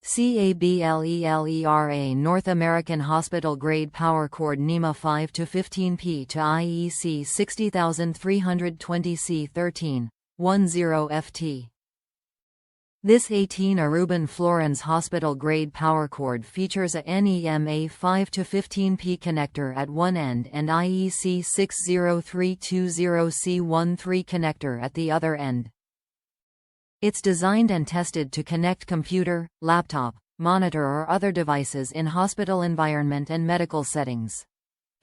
Cablelera North American Hospital Grade Power Cord NEMA 5 to 15P to IEC 60320C13, 10ft. This 18AWG Florence Hospital Grade Power Cord features a NEMA 5 to 15P connector at one end and IEC 60320C13 connector at the other end. It's designed and tested to connect computer, laptop, monitor or other devices in hospital environment and medical settings.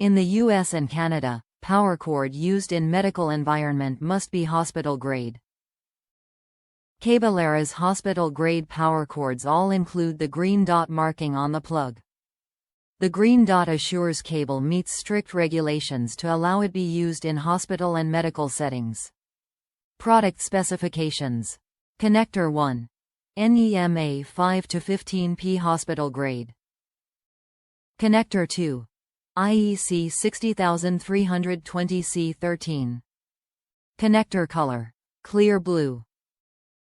In the US and Canada, power cord used in medical environment must be hospital grade. Cablelera's hospital grade power cords all include the green dot marking on the plug. The green dot assures cable meets strict regulations to allow it be used in hospital and medical settings. Product specifications. Connector 1. NEMA 5 to 15P hospital grade. Connector 2. IEC 60320C13. Connector color. Clear blue.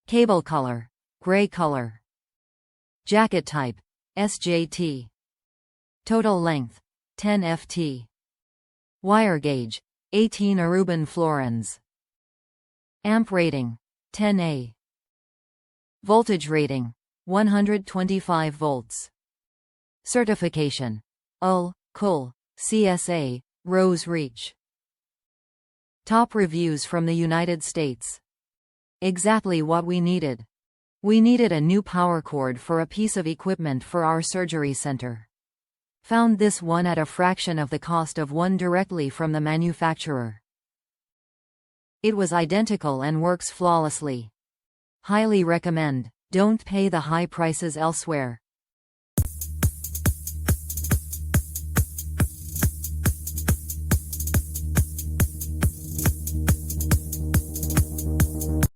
Cable color. Gray color. Jacket type. SJT. Total length. 10ft. Wire gauge. 18AWG Florence. Amp rating. 10A. Voltage rating. 125 volts. Certification. UL, CUL, CSA, Rose Reach. Top reviews from the United States. Exactly what we needed. We needed a new power cord for a piece of equipment for our surgery center. Found this one at a fraction of the cost of one directly from the manufacturer. It was identical and works flawlessly. Highly recommend. Don't pay the high prices elsewhere.